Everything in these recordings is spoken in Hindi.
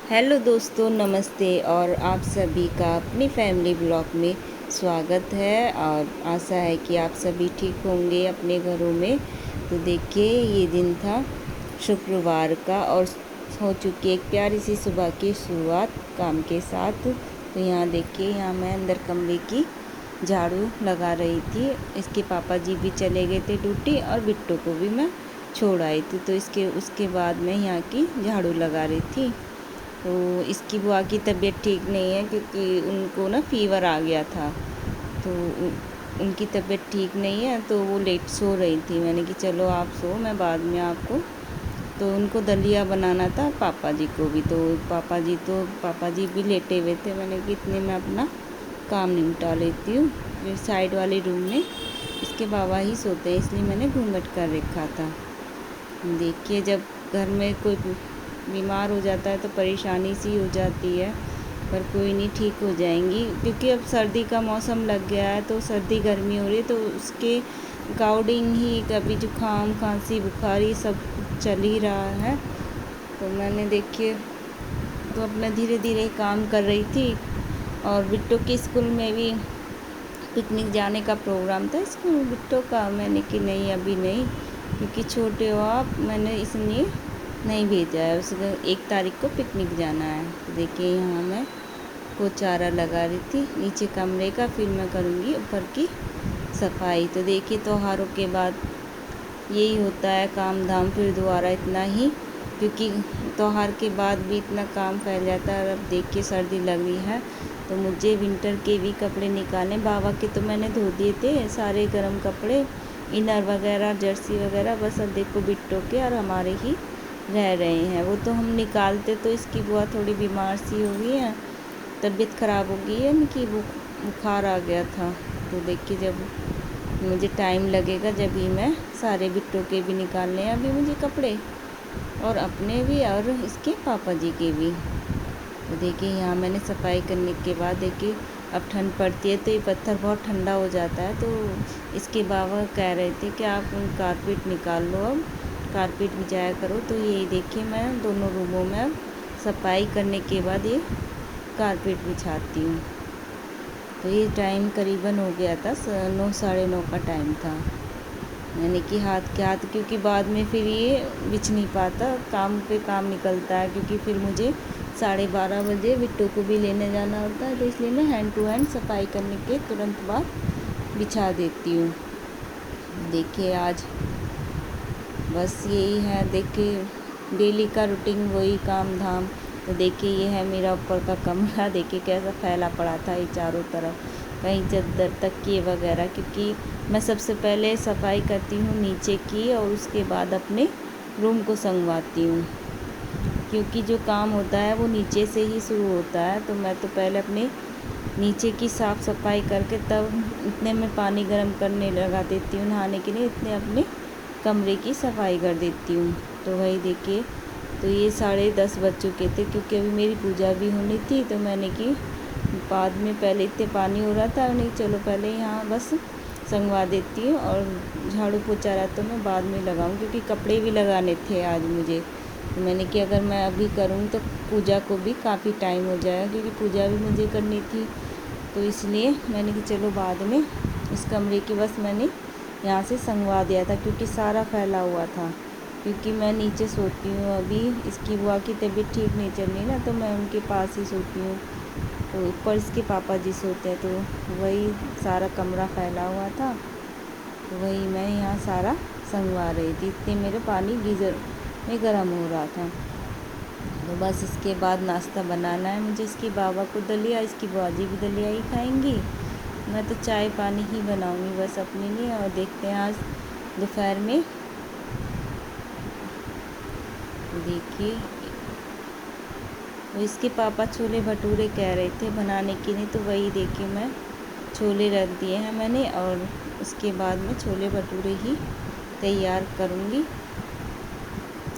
हेलो दोस्तों, नमस्ते। और आप सभी का अपनी फैमिली ब्लॉग में स्वागत है। और आशा है कि आप सभी ठीक होंगे अपने घरों में। तो देखिए, ये दिन था शुक्रवार का और हो चुकी एक प्यारी सी सुबह की शुरुआत काम के साथ। तो यहाँ देखिए, यहाँ मैं अंदर कमरे की झाड़ू लगा रही थी। इसके पापा जी भी चले गए थे ड्यूटी और बिट्टू को भी मैं छोड़ आई थी। तो उसके बाद मैं यहाँ की झाड़ू लगा रही थी। तो इसकी बुआ की तबीयत ठीक नहीं है क्योंकि उनको ना फ़ीवर आ गया था। तो उनकी तबीयत ठीक नहीं है, तो वो लेट सो रही थी। मैंने कि चलो आप सो, मैं बाद में आपको। तो उनको दलिया बनाना था, पापा जी को भी। तो पापा जी भी लेटे हुए थे। मैंने कि इतने में अपना काम निपटा लेती हूँ। फिर साइड वाले रूम में इसके बाबा ही सोते हैं, इसलिए मैंने घूंघट कर रखा था। देखिए, जब घर में कोई बीमार हो जाता है तो परेशानी सी हो जाती है, पर कोई नहीं, ठीक हो जाएंगी। क्योंकि अब सर्दी का मौसम लग गया है, तो सर्दी गर्मी हो रही है, तो उसके अकॉर्डिंग ही कभी जुकाम खांसी बुखारी सब चल ही रहा है। तो मैंने देखिए तो अपना धीरे धीरे काम कर रही थी। और बिट्टू के स्कूल में भी पिकनिक जाने का प्रोग्राम था स्कूल बिट्टू का। मैंने कि नहीं, अभी नहीं, क्योंकि छोटे हो आप, मैंने इसलिए नहीं भेजा है। उसको 1 तारीख को पिकनिक जाना है। तो देखिए, यहाँ मैं को चारा लगा रही थी नीचे कमरे का, फिर मैं करूँगी ऊपर की सफाई। तो देखिए, त्योहारों के बाद यही होता है काम धाम, फिर दोबारा इतना ही, क्योंकि त्योहार के बाद भी इतना काम फैल जाता है। और अब देखिए सर्दी लग रही है, तो मुझे विंटर के भी कपड़े निकालने। बाबा के तो मैंने धो दिए थे सारे गर्म कपड़े, इनर वगैरह जर्सी वगैरह। बस अब देखो बिट्टो के और हमारे ही रह रहे हैं। वो तो हम निकालते, तो इसकी बुआ थोड़ी बीमार सी हो गई है, तबीयत ख़राब हो गई है, इनकी बुखार आ गया था। तो देखिए, जब मुझे टाइम लगेगा जब ही मैं सारे बिट्टो के भी निकालने हैं अभी मुझे कपड़े, और अपने भी और इसके पापा जी के भी। तो देखिए, यहाँ मैंने सफाई करने के बाद देखिए अब ठंड पड़ती है तो ये पत्थर बहुत ठंडा हो जाता है। तो इसके बाबा कह रहे थे कि आप कारपेट निकाल लो, अब कारपेट बिछाया करो। तो ये देखिए, मैं दोनों रूमों में अब सफाई करने के बाद ये कारपेट बिछाती हूँ। तो ये टाइम करीबन हो गया था 9 साढ़े 9 का टाइम था। मैंने कि हाथ के हाथ, क्योंकि बाद में फिर ये बिछ नहीं पाता, काम पे काम निकलता है। क्योंकि फिर मुझे 12:30 बजे बिट्टू को भी लेने जाना होता है, तो इसलिए मैं हैंड टू हैंड सफाई करने के तुरंत बाद बिछा देती हूँ। देखिए, आज बस यही है, देखिए डेली का रूटीन, वही काम धाम। तो देखिए, ये है मेरा ऊपर का कमरा। देखिए कैसा फैला पड़ा था ये चारों तरफ, कहीं चद्दर तकिए वगैरह। क्योंकि मैं सबसे पहले सफाई करती हूँ नीचे की, और उसके बाद अपने रूम को संगवाती हूँ। क्योंकि जो काम होता है वो नीचे से ही शुरू होता है। तो मैं तो पहले अपने नीचे की साफ़ सफाई करके तब इतने में पानी गर्म करने लगा देती हूँ नहाने के लिए, इतने अपने कमरे की सफाई कर देती हूँ। तो वही देखिए, तो ये 10:30 बज चुके थे, क्योंकि अभी मेरी पूजा भी होनी थी। तो मैंने कि बाद में, पहले इतने पानी हो रहा था, नहीं चलो पहले यहाँ बस संगवा देती हूँ, और झाड़ू पोछा रहा तो मैं बाद में लगाऊँ, क्योंकि कपड़े भी लगाने थे आज मुझे। तो मैंने कि अगर मैं अभी करूँ तो पूजा को भी काफ़ी टाइम हो जाएगा, क्योंकि पूजा भी मुझे करनी थी। तो इसलिए मैंने कि चलो बाद में इस कमरे की बस मैंने यहाँ से संगवा दिया था, क्योंकि सारा फैला हुआ था। क्योंकि मैं नीचे सोती हूँ, अभी इसकी बुआ की तबीयत ठीक नहीं चल रही ना, तो मैं उनके पास ही सोती हूँ। तो ऊपर इसके पापा जी सोते हैं, तो वही सारा कमरा फैला हुआ था। तो वही मैं यहाँ सारा संगवा रही थी, इतने मेरे पानी गीज़र में गर्म हो रहा था। तो बस इसके बाद नाश्ता बनाना है मुझे। इसकी बाबा को दलिया, इसकी बुआ जी भी दलिया ही खाएंगी। मैं तो चाय पानी ही बनाऊंगी बस अपने लिए। और देखते हैं आज दोपहर में, देखिए तो इसके पापा छोले भटूरे कह रहे थे बनाने के लिए, तो वही देखिए मैं छोले रख दिए हैं मैंने, और उसके बाद मैं छोले भटूरे ही तैयार करूँगी।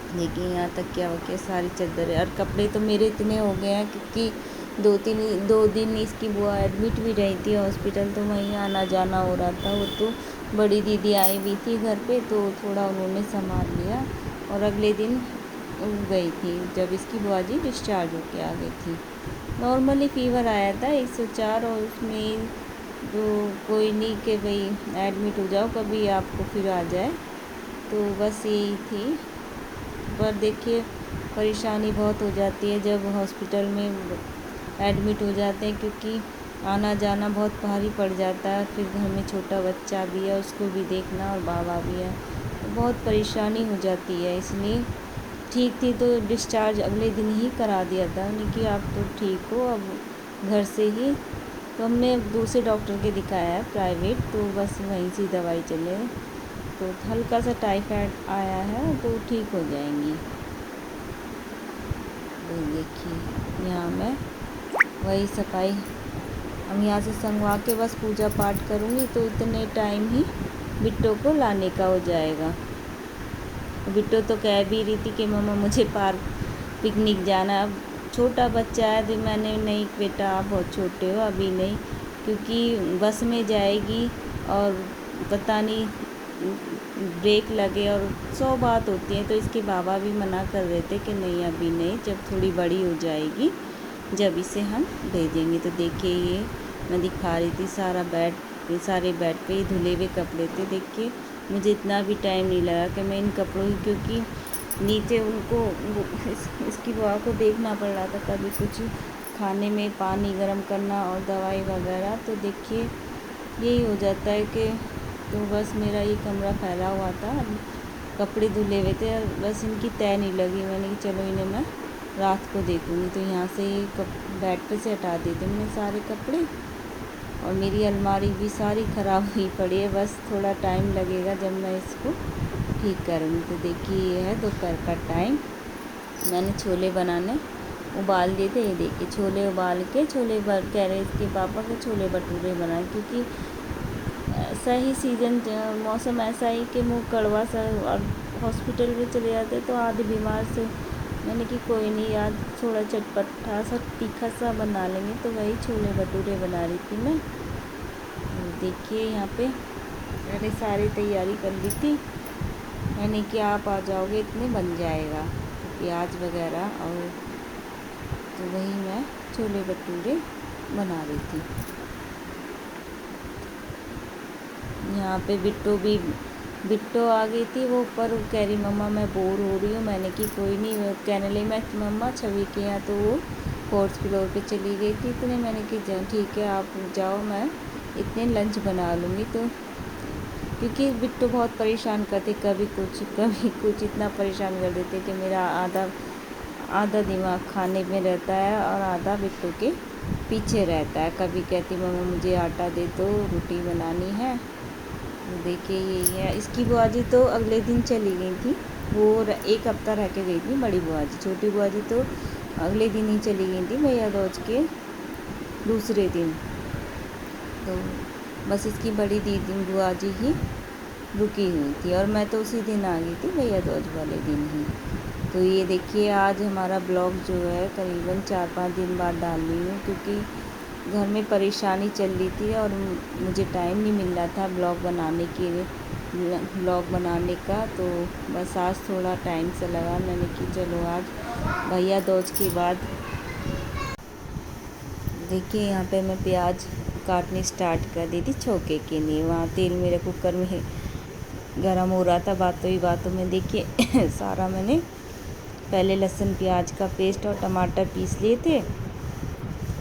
देखिए, यहाँ तक क्या हो गया, सारी चादरें और कपड़े तो मेरे इतने हो गए हैं, क्योंकि 2 दिन इसकी बुआ एडमिट भी रही थी हॉस्पिटल, तो वहीं आना जाना हो रहा था। वो तो बड़ी दीदी आई हुई थी घर पे, तो थोड़ा उन्होंने संभाल लिया। और अगले दिन गई थी जब इसकी बुआ जी डिस्चार्ज होके आ गई थी। नॉर्मली फ़ीवर आया था 104, और उसमें तो कोई नहीं कि भाई एडमिट हो जाओ कभी आपको फिर आ जाए, तो बस यही थी। पर देखिए परेशानी बहुत हो जाती है जब हॉस्पिटल में एडमिट हो जाते हैं, क्योंकि आना जाना बहुत भारी पड़ जाता है। फिर घर में छोटा बच्चा भी है, उसको भी देखना, और बाबा भी है, तो बहुत परेशानी हो जाती है। इसलिए ठीक थी तो डिस्चार्ज अगले दिन ही करा दिया था उन्हें कि आप तो ठीक हो अब घर से ही। तो हमने दूसरे डॉक्टर के दिखाया है प्राइवेट, तो बस वहीं से दवाई चले, तो हल्का सा टाइफाइड आया है तो ठीक हो जाएंगी। तो देखिए यहाँ मैं वही सफाई हम यहाँ से संगवा के बस पूजा पाठ करूँगी, तो इतने टाइम ही बिट्टो को लाने का हो जाएगा। बिट्टो तो कह भी रही थी कि मम्मा मुझे पार्क पिकनिक जाना। अब छोटा बच्चा है तो मैंने नहीं बेटा आप बहुत छोटे हो अभी नहीं, क्योंकि बस में जाएगी और पता नहीं ब्रेक लगे और 100 बात होती है। तो इसके बाबा भी मना कर रहे थे कि नहीं अभी नहीं, जब थोड़ी बड़ी हो जाएगी जब इसे हम भेजेंगे। तो देखिए ये मैं दिखा रही थी सारे बेड पे ही धुले हुए कपड़े थे। देखिए मुझे इतना भी टाइम नहीं लगा कि मैं इन कपड़ों की, क्योंकि नीचे उनको इसकी बुआ को देखना पड़ रहा था, कभी कुछ खाने में पानी गर्म करना और दवाई वगैरह। तो देखिए यही हो जाता है कि तो बस मेरा ये कमरा फैला हुआ था, कपड़े धुले हुए थे, बस इनकी तय नहीं लगी। मैंने कि चलो इन्हें मैं रात को देखूँगी। तो यहाँ से बेड पे से हटा दिए थे मैंने सारे कपड़े, और मेरी अलमारी भी सारी ख़राब हुई पड़ी है। बस थोड़ा टाइम लगेगा जब मैं इसको ठीक करूँगी। तो देखिए ये है दोपहर का टाइम, मैंने छोले बनाने उबाल दिए थे। ये देखिए छोले उबाल के कह रहे इसके पापा के छोले भटूरे बनाए, क्योंकि सही सीज़न मौसम ऐसा ही कि मुँह कड़वा सा, और हॉस्पिटल में चले जाते तो आधे बीमार से मैंने कि कोई नहीं यार थोड़ा चटपटा सा तीखा सा बना लेंगे, तो वही छोले भटूरे बना रही थी मैं। देखिए यहाँ पे मैंने सारी तैयारी कर ली थी, मैंने कि आप आ जाओगे इतने बन जाएगा, तो प्याज वगैरह, और तो वही मैं छोले भटूरे बना रही थी। यहाँ पे बिट्टो आ गई थी, वो ऊपर कह रही मम्मा मैं बोर हो रही हूँ। मैंने कि कोई नहीं, वो कहने लगी मैं मम्मा छवि के यहाँ, तो वो 4th फ्लोर पे चली गई थी। इतने मैंने कि ठीक है आप जाओ, मैं इतने लंच बना लूँगी। तो क्योंकि बिट्टो बहुत परेशान करते, कभी कुछ इतना परेशान कर देते कि मेरा आधा दिमाग खाने में रहता है और आधा बिट्टो के पीछे रहता है। कभी कहती मम्मा मुझे आटा दे दो रोटी बनानी है। तो देखिए यही है, इसकी बुआ जी तो अगले दिन चली गई थी, वो 1 हफ्ता रह के गई थी बड़ी बुआ जी। छोटी बुआ जी तो अगले दिन ही चली गई थी भैया दूज के दूसरे दिन। तो बस इसकी बड़ी दीदी बुआ जी ही रुकी हुई थी, और मैं तो उसी दिन आ गई थी भैया दूज वाले दिन ही। तो ये देखिए आज हमारा ब्लॉग जो है करीबन 4-5 दिन बाद डाल रही हूँ, क्योंकि घर में परेशानी चल रही थी और मुझे टाइम नहीं मिल रहा था ब्लॉग बनाने का। तो बस आज थोड़ा टाइम से लगा, मैंने कि चलो आज भैया दूज के बाद। देखिए यहाँ पे मैं प्याज काटनी स्टार्ट कर दी थी छोके के लिए। वहाँ तेल मेरे कुकर में गरम हो रहा था, बातों में देखिए सारा मैंने पहले लहसुन प्याज का पेस्ट और टमाटर पीस लिए थे।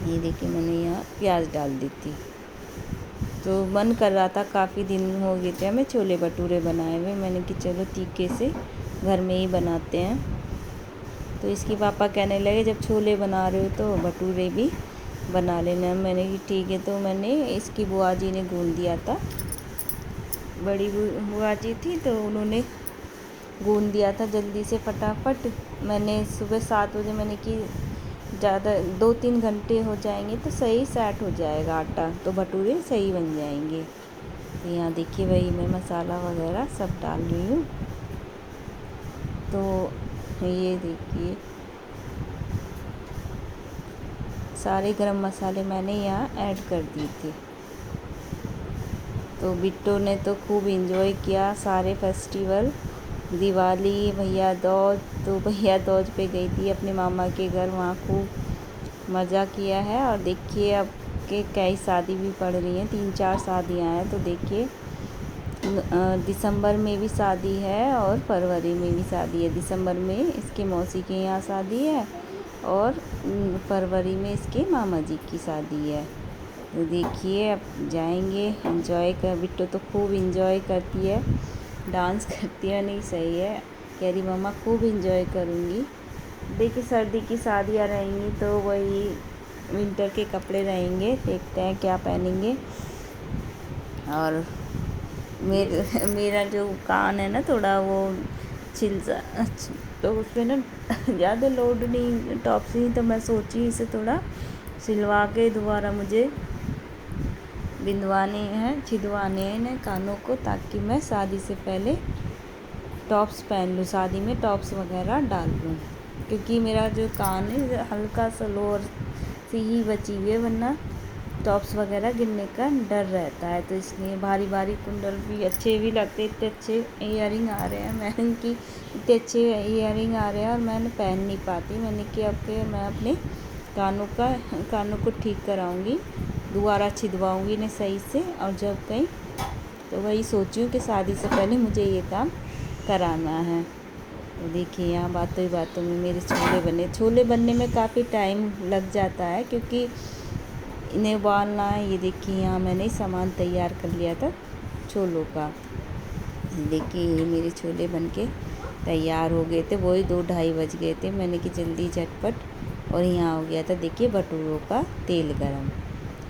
ये देखिए मैंने यहाँ प्याज डाल दी थी। तो मन कर रहा था, काफ़ी दिन हो गए थे हमें छोले भटूरे बनाए हुए। मैंने कि चलो तीखे से घर में ही बनाते हैं। तो इसके पापा कहने लगे जब छोले बना रहे हो तो भटूरे भी बना लेना। मैंने कि ठीक है। तो मैंने इसकी बुआ जी ने गूँध दिया था, बड़ी बुआ जी थी तो उन्होंने गूँध दिया था जल्दी से फटाफट। मैंने सुबह 7 बजे मैंने कि ज़्यादा 2-3 घंटे हो जाएंगे तो सही सेट हो जाएगा आटा, तो भटूरे सही बन जाएंगे। तो यहाँ देखिए वही मैं मसाला वगैरह सब डाल रही हूँ। तो ये देखिए सारे गरम मसाले मैंने यहाँ ऐड कर दिए थे। तो बिट्टो ने तो खूब इंजॉय किया सारे फेस्टिवल, दिवाली भैया दूज, तो भैया दूज पे गई थी अपने मामा के घर, वहाँ खूब मज़ा किया है। और देखिए अब के कई शादी भी पड़ रही हैं, 3-4 शादियाँ हैं। तो देखिए दिसंबर में भी शादी है और फरवरी में भी शादी है। दिसंबर में इसके मौसी के यहाँ शादी है और फरवरी में इसके मामा जी की शादी है। तो देखिए अब जाएंगे, एंजॉय कर। बिट्टू तो खूब एंजॉय करती है, डांस करती है। नहीं सही है, कह रही मम्मा खूब एंजॉय करूँगी। देखिए सर्दी की शादियाँ रहेंगी तो वही विंटर के कपड़े रहेंगे, देखते हैं क्या पहनेंगे। और मेरा जो कान है ना थोड़ा वो छिल सा, तो उस पर ना ज़्यादा लोड नहीं, टॉप से नहीं, तो मैं सोची इसे थोड़ा सिलवा के दोबारा मुझे बिंदवाने हैं, छिदवाने हैं इन्हें कानों को, ताकि मैं शादी से पहले टॉप्स पहन लूँ, शादी में टॉप्स वगैरह डाल लूँ। क्योंकि मेरा जो कान है हल्का सा लोअर से ही बची हुई है, वरना टॉप्स वगैरह गिरने का डर रहता है। तो इसलिए भारी भारी कुंडल भी अच्छे भी लगते, इतने अच्छे ईयरिंग आ रहे हैं मैंने कि इतने अच्छे ईयरिंग आ रहे हैं और मैं पहन नहीं पाती। मैंने कि अब के मैं अपने कानों को ठीक कराऊंगी, दोबारा छिदवाऊंगी इन्हें सही से। और जब कहीं तो वही सोची हूँ कि शादी से पहले मुझे ये काम कराना है। तो देखिए यहाँ बातों में मेरे छोले बनने में काफ़ी टाइम लग जाता है, क्योंकि इन्हें उबालना है। ये देखिए यहाँ मैंने सामान तैयार कर लिया था छोलों का। देखिए ये मेरे छोले बनके तैयार हो गए थे, वही 2-2:30 बज गए थे। मैंने कि जल्दी झटपट, और यहाँ हो गया था देखिए भटूरों का तेल गरम।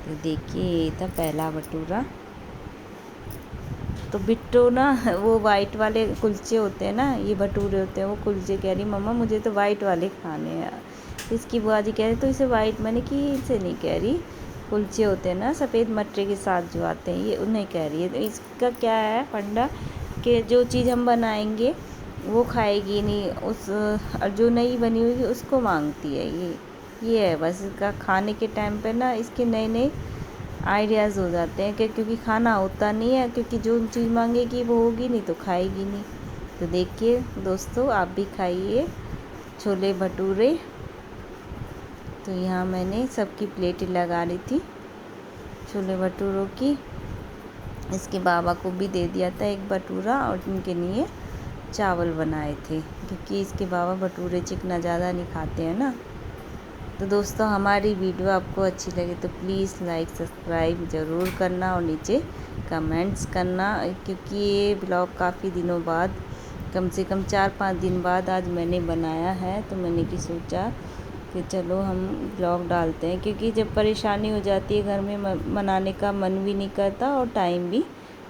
तो देखिए ये था पहला भटूरा। तो बिट्टू ना वो वाइट वाले कुलचे होते हैं ना, ये भटूरे होते हैं वो कुलचे, कह रही मम्मा मुझे तो वाइट वाले खाने हैं। इसकी बुआ जी कह रही तो इसे वाइट, मैंने कि इसे नहीं कह रही, कुलचे होते हैं ना सफ़ेद मटरे के साथ जो आते हैं, ये उन्हें कह रही है। तो इसका क्या है फंडा कि जो चीज़ हम बनाएंगे वो खाएगी नहीं, उस जो नई बनी हुई उसको मांगती है। ये है बस इसका, खाने के टाइम पे ना इसके नए नए आइडियाज़ हो जाते हैं कि क्योंकि खाना होता नहीं है, क्योंकि जो चीज़ मांगेगी वो होगी नहीं तो खाएगी नहीं। तो देखिए दोस्तों आप भी खाइए छोले भटूरे। तो यहाँ मैंने सबकी प्लेटें लगा ली थी छोले भटूरों की। इसके बाबा को भी दे दिया था एक भटूरा, और उनके लिए चावल बनाए थे, क्योंकि इसके बाबा भटूरे चिकना ज़्यादा नहीं खाते हैं ना। तो दोस्तों हमारी वीडियो आपको अच्छी लगे तो प्लीज़ लाइक सब्सक्राइब ज़रूर करना और नीचे कमेंट्स करना, क्योंकि ये ब्लॉग काफ़ी दिनों बाद, कम से कम 4-5 दिन बाद आज मैंने बनाया है। तो मैंने कि सोचा कि चलो हम ब्लॉग डालते हैं, क्योंकि जब परेशानी हो जाती है घर में बनाने का मन भी नहीं करता और टाइम भी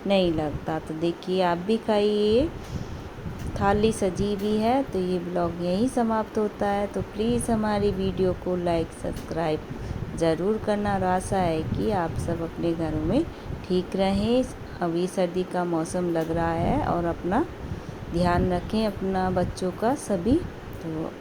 नहीं लगता। तो देखिए आप भी खाइए, थाली सजी भी है। तो ये ब्लॉग यहीं समाप्त होता है। तो प्लीज़ हमारी वीडियो को लाइक सब्सक्राइब ज़रूर करना, और आशा है कि आप सब अपने घरों में ठीक रहें। अभी सर्दी का मौसम लग रहा है, और अपना ध्यान रखें अपना बच्चों का सभी। तो